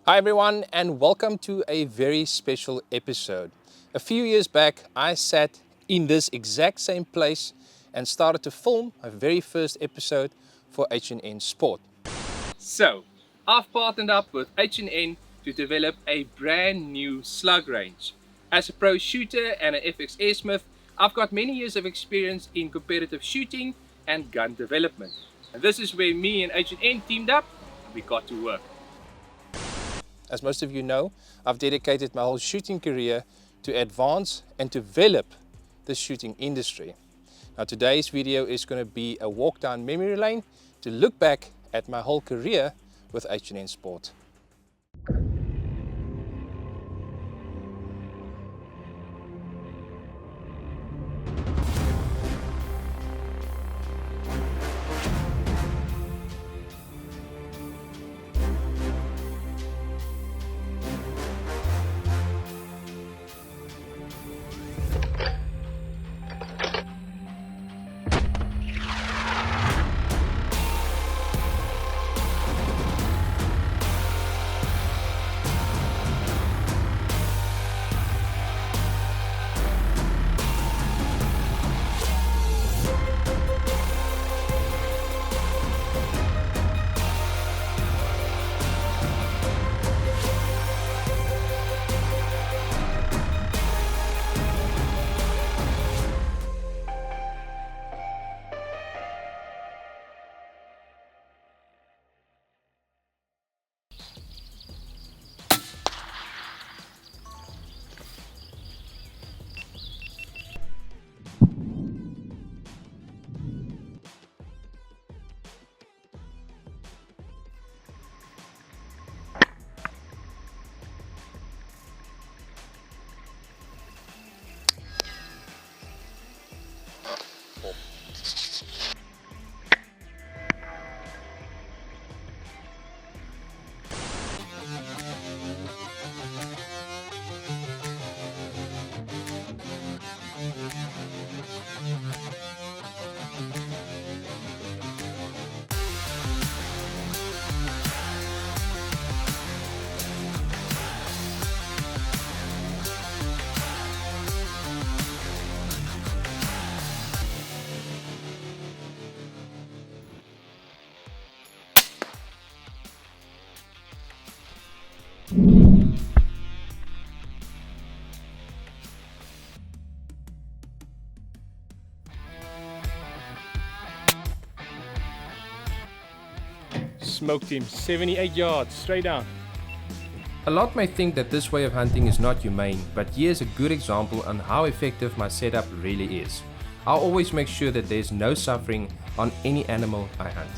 Hi everyone, and welcome to a very special episode. A few years back I sat in this exact same place and started to film my very first episode for H&N Sport. So I've partnered up with H&N to develop a brand new slug range. As a pro shooter and an FX airsmith, I've got many years of experience in competitive shooting and gun development. And this is where me and H&N teamed up and we got to work. As most of you know, I've dedicated my whole shooting career to advance and develop the shooting industry. Now today's video is going to be a walk down memory lane to look back at my whole career with H&N Sport. Smoked him 78 yards straight down. A lot may think that this way of hunting is not humane, but here's a good example on how effective my setup really is. I'll always make sure that there's no suffering on any animal I hunt.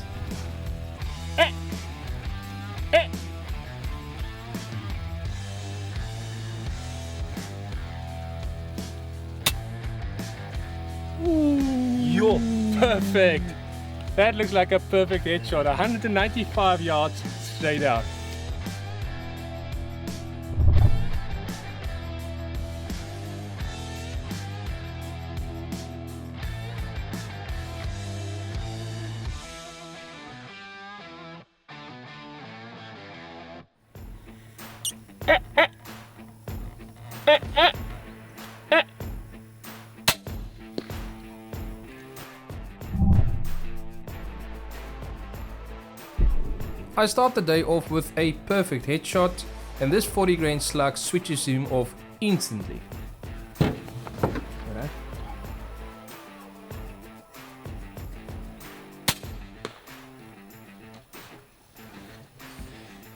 Yo, perfect. That looks like a perfect headshot. 195 yards straight out. I start the day off with a perfect headshot, and this 40 grain slug switches him off instantly.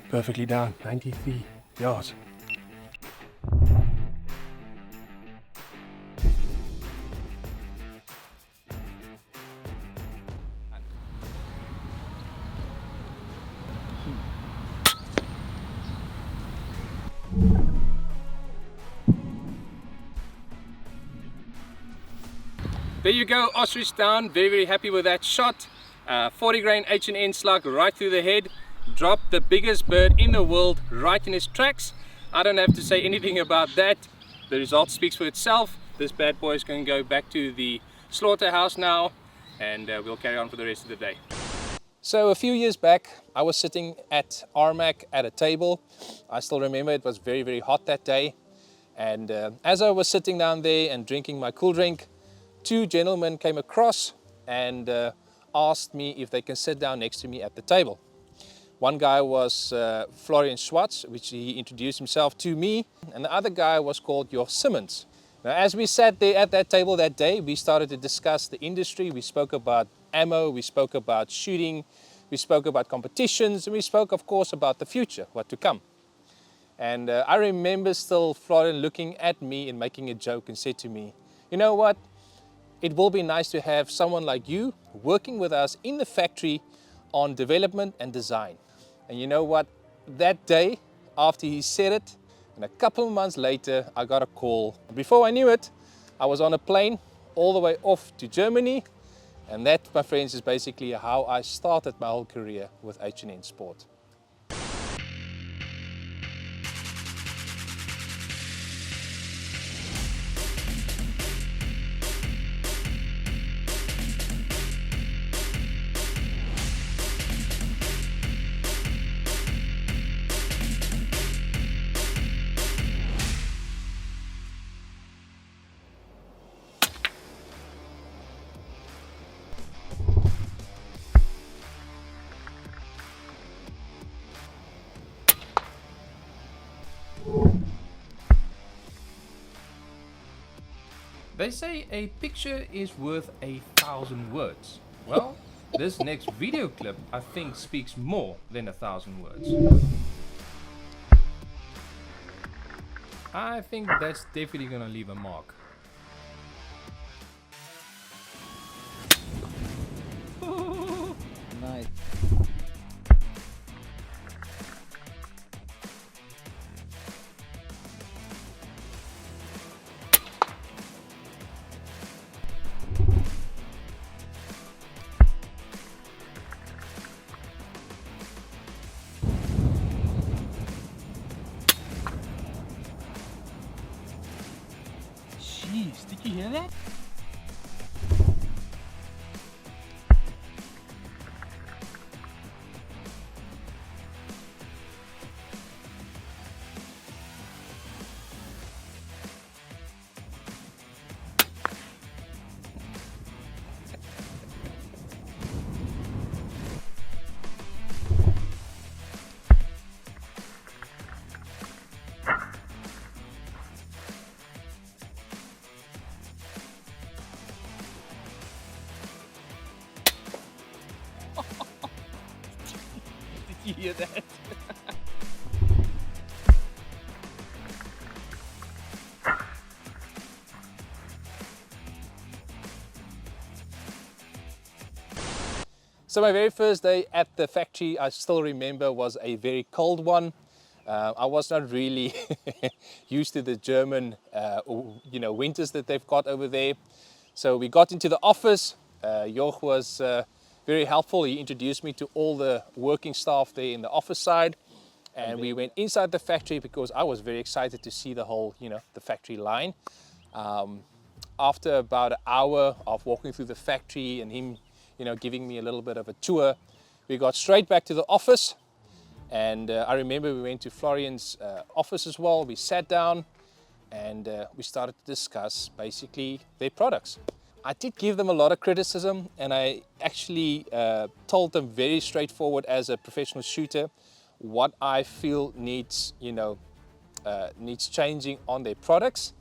Perfectly down, 93 yards. There you go, ostrich down. Very happy with that shot. 40 grain H&N slug right through the head. Dropped the biggest bird in the world right in his tracks. I don't have to say anything about that. The result speaks for itself. This bad boy is going to go back to the slaughterhouse now, and we'll carry on for the rest of the day. So a few years back, I was sitting at Armac at a table. I still remember it was very, very hot that day. And as I was sitting down there and drinking my cool drink, two gentlemen came across and asked me if they can sit down next to me at the table. One guy was Florian Schwartz, which he introduced himself to me, and the other guy was called Joch Simmons. Now, as we sat there at that table that day, we started to discuss the industry. We spoke about ammo, we spoke about shooting, we spoke about competitions, and we spoke, of course, about the future, what to come. And I remember still Florian looking at me and making a joke and said to me, you know what, it will be nice to have someone like you working with us in the factory on development and design. And you know what, that day after he said it, and a couple of months later, I got a call. Before I knew it, I was on a plane all the way off to Germany. And that, my friends, is basically how I started my whole career with H&N Sport. They say a picture is worth 1,000 words. Well, this next video clip I think speaks more than 1,000 words. I think that's definitely gonna leave a mark. Nice. Jeez, did you hear that? Did you hear that? So my very first day at the factory, I still remember, was a very cold one. I was not really used to the German winters that they've got over there. So we got into the office. Joch was very helpful. He introduced me to all the working staff there in the office side. And we went inside the factory because I was very excited to see the whole, the factory line. After about an hour of walking through the factory and him, giving me a little bit of a tour, we got straight back to the office. And I remember we went to Florian's office as well. We sat down and we started to discuss basically their products. I did give them a lot of criticism, and I actually told them very straightforward as a professional shooter what I feel needs changing on their products.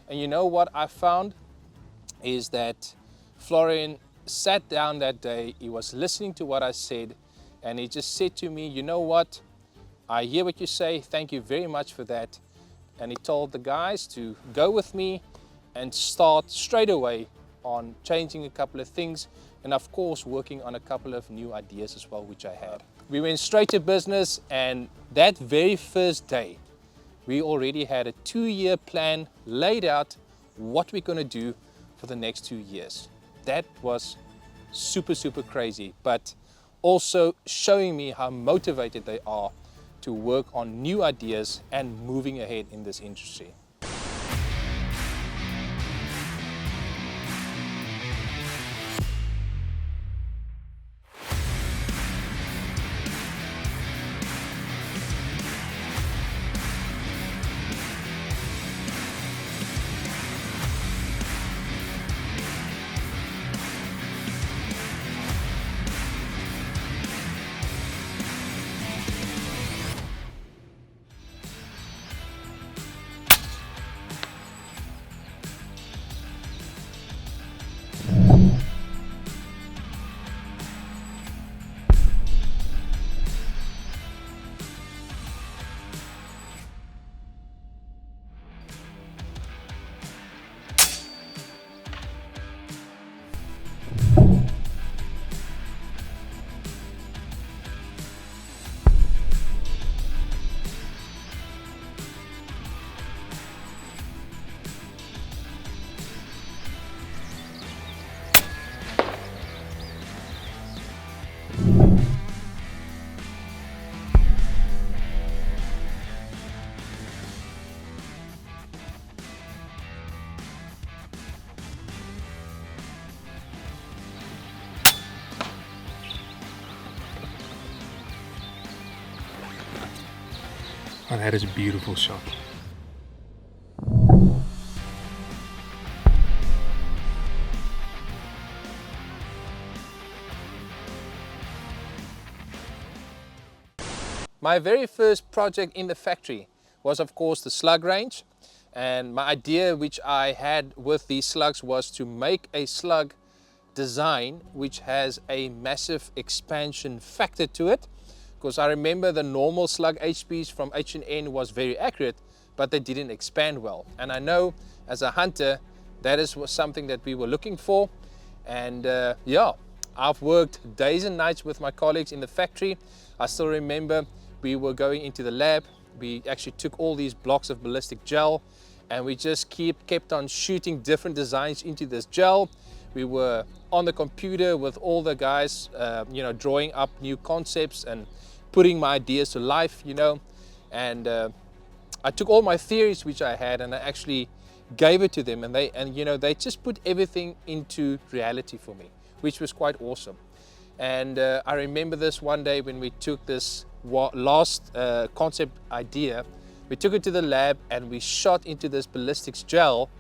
And you know what I found is that Florian sat down that day, he was listening to what I said, and he just said to me, you know what, I hear what you say, thank you very much for that. And he told the guys to go with me and start straight away on changing a couple of things, and of course working on a couple of new ideas as well, which I had. We went straight to business, and that very first day we already had a 2-year plan laid out, what we're going to do for the next 2 years. That was super crazy, but also showing me how motivated they are to work on new ideas and moving ahead in this industry. Oh, that is a beautiful shot. My very first project in the factory was of course the slug range, and my idea which I had with these slugs was to make a slug design which has a massive expansion factor to it, because I remember the normal slug HPs from H&N was very accurate, but they didn't expand well, and I know as a hunter that was something that we were looking for. And yeah, I've worked days and nights with my colleagues in the factory. I still remember we were going into the lab. We actually took all these blocks of ballistic gel and we just kept on shooting different designs into this gel. We were on the computer with all the guys, you know, drawing up new concepts and putting my ideas to life, you know. And I took all my theories which I had and I actually gave it to them, and you know, they just put everything into reality for me, which was quite awesome. And I remember this one day when we took this last concept idea, we took it to the lab and we shot into this ballistics gel,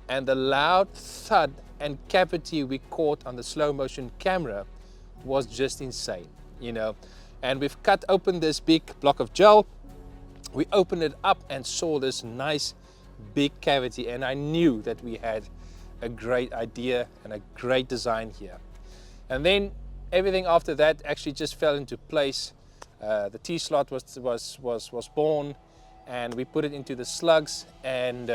and the loud thud and cavity we caught on the slow motion camera was just insane, you know. And we've cut open this big block of gel, we opened it up and saw this nice big cavity, and I knew that we had a great idea and a great design here. And then everything after that actually just fell into place. The T-slot was born, and we put it into the slugs, and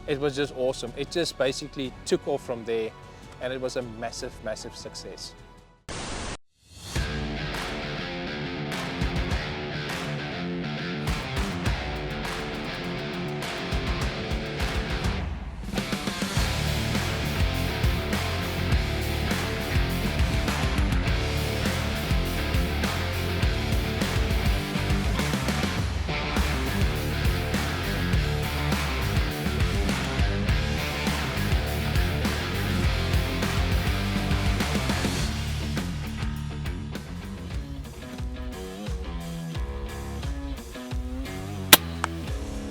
it was just awesome. It just basically took off from there, and it was a massive success.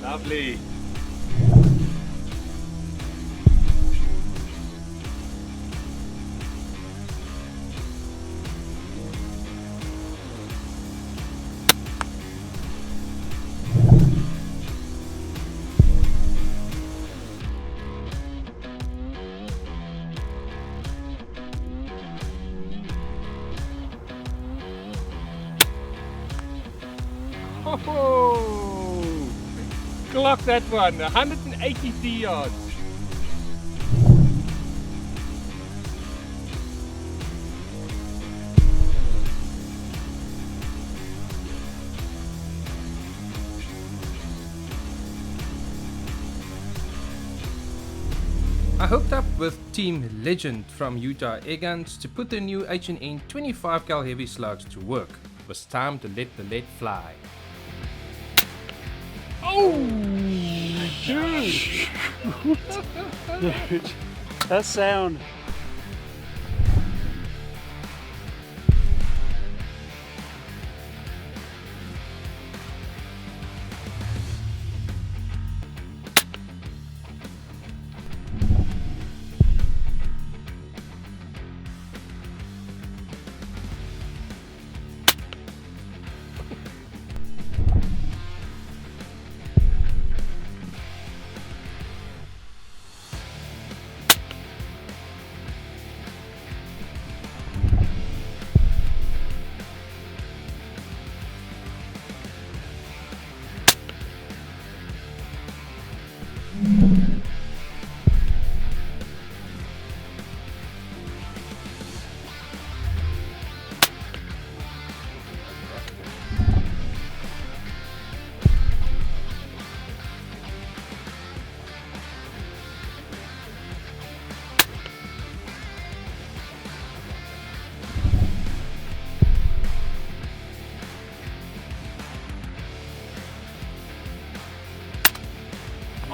Lovely. Oh, clock that one, 183 yards. I hooked up with Team Legend from Utah Airguns to put the new H&N 25 cal heavy slugs to work. It was time to let the lead fly. Oh, Dude, that sound.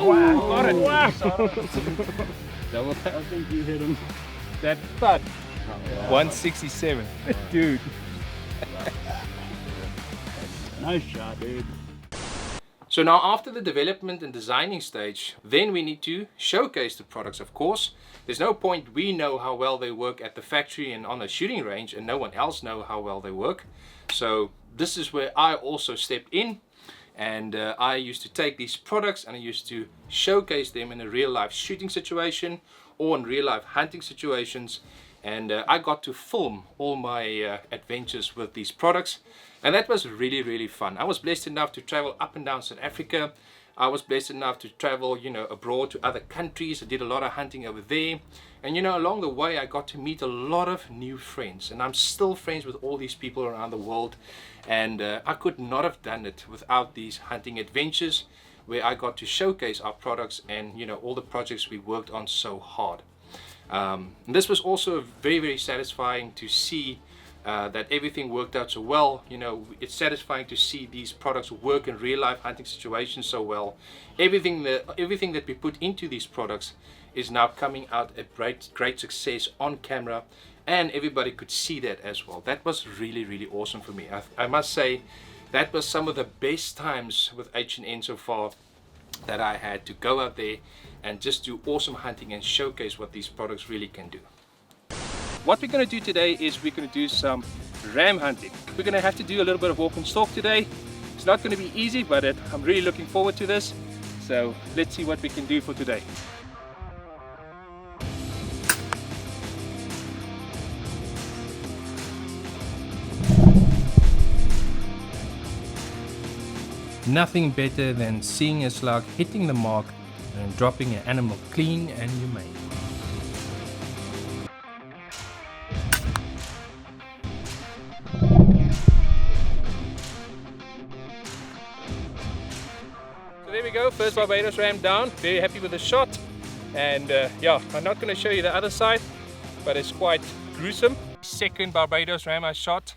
wow, got it. Wow. Double I tap. think you hit him. That thud. 167. Dude. Nice shot, dude. So now after the development and designing stage, then we need to showcase the products, of course. There's no point we know how well they work at the factory and on a shooting range and no one else know how well they work. So this is where I also step in, and I used to take these products and I used to showcase them in a real life shooting situation or in real life hunting situations. And I got to film all my adventures with these products, and that was really fun. I was blessed enough to travel up and down South Africa. I was blessed enough to travel, you know, abroad to other countries. I did a lot of hunting over there, and you know, along the way I got to meet a lot of new friends, and I'm still friends with all these people around the world. And I could not have done it without these hunting adventures, where I got to showcase our products and, you know, all the projects we worked on so hard. This was also very satisfying to see that everything worked out so well. You know, it's satisfying to see these products work in real life hunting situations so well. Everything that we put into these products is now coming out a great success on camera, and everybody could see that as well. That was really awesome for me. I must say that was some of the best times with H&N so far, that I had to go out there and just do awesome hunting and showcase what these products really can do. What we're going to do today is we're going to do some ram hunting. We're going to have to do a little bit of walk and stalk today. It's not going to be easy, but I'm really looking forward to this. So let's see what we can do for today. Nothing better than seeing a slug hitting the mark and dropping an animal clean and humane. So there we go, first Barbados ram down. Very happy with the shot. And yeah, I'm not going to show you the other side, but it's quite gruesome. Second Barbados ram I shot.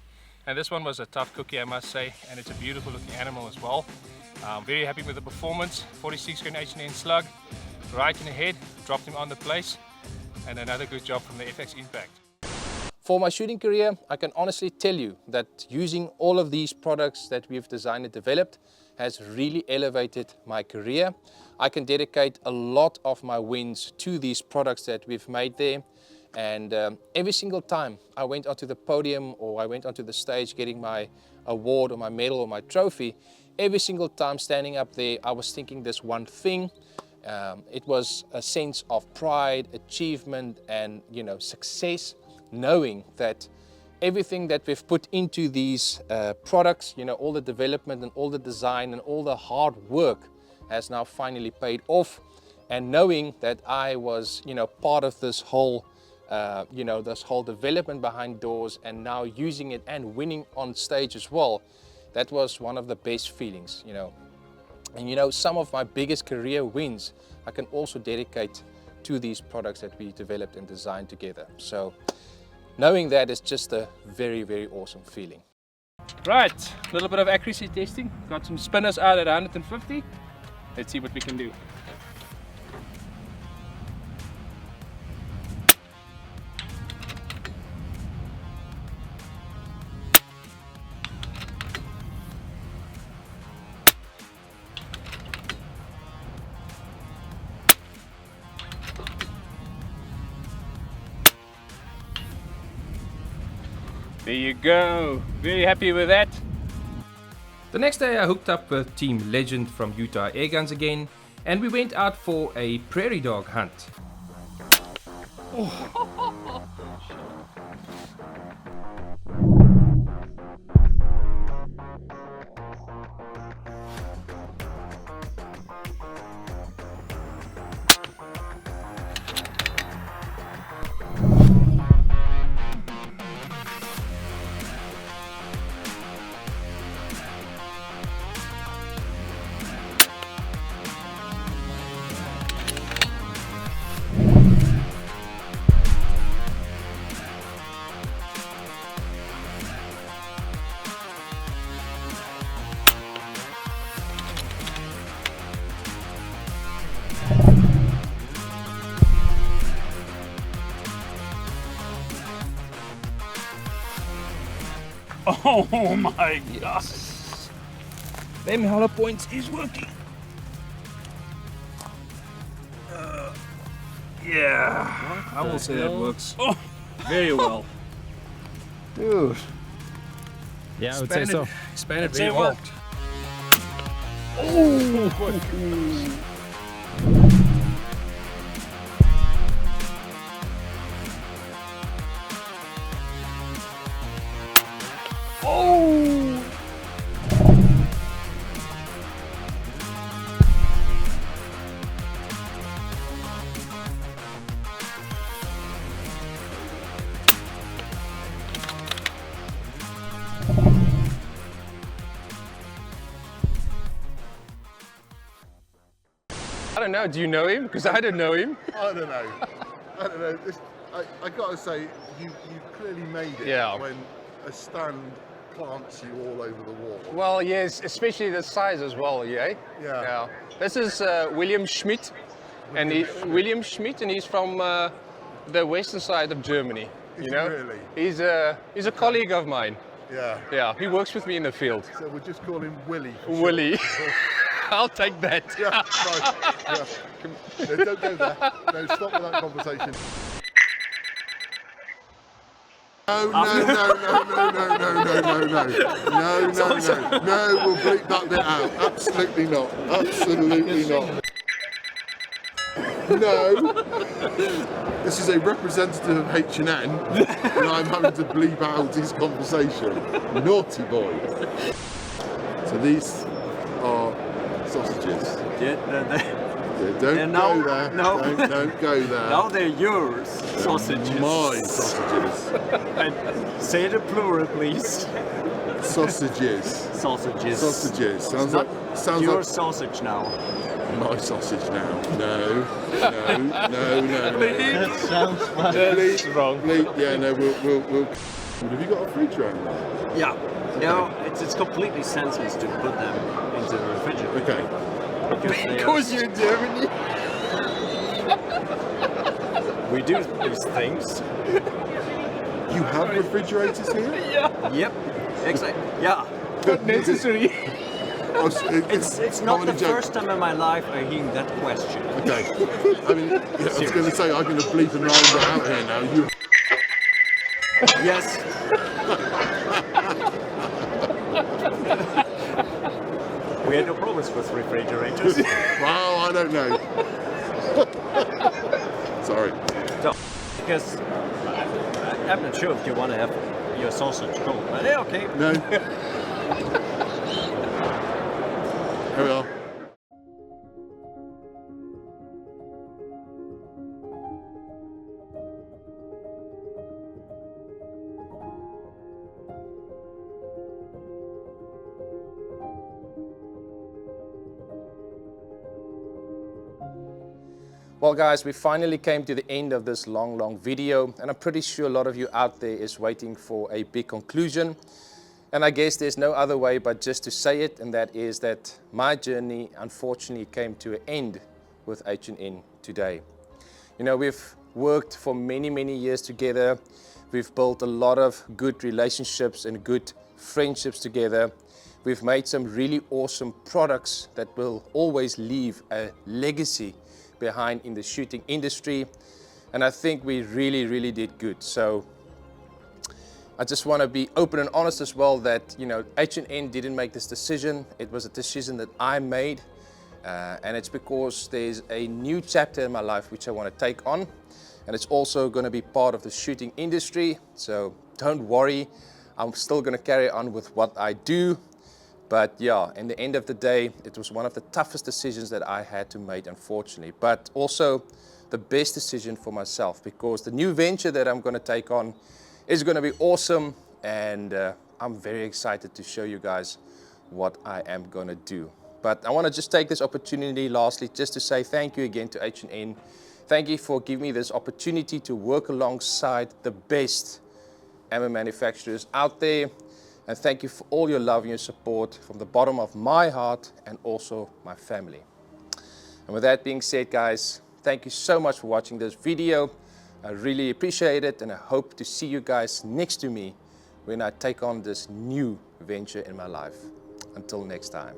And this one was a tough cookie, I must say, and it's a beautiful looking animal as well. Very happy with the performance. 46 grain H&N slug, right in the head, dropped him on the place, and another good job from the FX Impact. For my shooting career, I can honestly tell you that using all of these products that we've designed and developed has really elevated my career. I can dedicate a lot of my wins to these products that we've made there. And every single time I went onto the podium or I went onto the stage getting my award or my medal or my trophy, every single time standing up there, I was thinking this one thing. It was a sense of pride, achievement, and, you know, success, knowing that everything that we've put into these products, you know, all the development and all the design and all the hard work has now finally paid off. And knowing that I was, you know, part of this whole this whole development behind doors, and now using it and winning on stage as well, that was one of the best feelings, you know. And you know, some of my biggest career wins I can also dedicate to these products that we developed and designed together. So knowing that is just a very awesome feeling. Right, a little bit of accuracy testing. Got some spinners out at 150. Let's see what we can do. There you go, very happy with that. The next day I hooked up with Team Legend from Utah Airguns again, and we went out for a prairie dog hunt. Oh my gosh. Them hollow points is working. Yeah, I will say that works. Oh, very well. Dude. Yeah, I would say so. Expanded very well. Oh! Oh! I don't know, do you know him? Because I don't know him. I don't know. I don't know. I got to say, you clearly made it when a stand plants you all over the wall. Well, yes, especially the size as well, yeah? Yeah. This is William Schmidt, and he's from the western side of Germany. Is You know, he really? He's a colleague of mine. Yeah. Yeah, he works with me in the field. So we'll just call him Willie. Willie. I'll take that. Yeah, right. Yeah. No, don't go there. No, stop with that conversation. No, we'll bleep that bit out. Absolutely not. Absolutely not. No. This is a representative of H&N, and I'm having to bleep out his conversation. Naughty boy. So these are sausages. Don't go there. No. Don't go there. Now they're yours, sausages. My sausages. And say the plural, please. Sausages. Sausages. Sausages. Sounds Not like your sausage now. my sausage now. No. That sounds fun. That's wrong. Yeah, no, we'll. Have you got a fridge around there? Yeah. No, it's completely senseless to put them into the refrigerator. Okay. Because you're in Germany. We do these things. You have refrigerators here? Yep. Exactly. Yeah. Not necessary. Oh, It's not the comedy joke. first time in my life I hear that question. Okay. I mean, yeah, I was going to say, I'm going to bleep and line that out here now. You. Yes. We had no problems with refrigerators. Well, I don't know. Sorry. So, because I'm not sure if you want to have your sausage cold, but yeah, okay. No. Here we are. Well guys, we finally came to the end of this long video, and I'm pretty sure a lot of you out there is waiting for a big conclusion. And I guess there's no other way but just to say it, and that is that my journey unfortunately came to an end with H&N today. You know, we've worked for many years together. We've built a lot of good relationships and good friendships together. We've made some really awesome products that will always leave a legacy behind in the shooting industry, and I think we really did good. So I just want to be open and honest as well that, you know, H&N didn't make this decision. It was a decision that I made, and it's because there's a new chapter in my life which I want to take on, and it's also going to be part of the shooting industry. So don't worry, I'm still going to carry on with what I do. But yeah, in the end of the day, it was one of the toughest decisions that I had to make, unfortunately, but also the best decision for myself, because the new venture that I'm going to take on is going to be awesome, and I'm very excited to show you guys what I am going to do. But I want to just take this opportunity lastly just to say thank you again to H&N. Thank you for giving me this opportunity to work alongside the best ammo manufacturers out there. And thank you for all your love and your support from the bottom of my heart, and also my family. And with that being said, guys, thank you so much for watching this video. I really appreciate it, and I hope to see you guys next to me when I take on this new venture in my life. Until next time.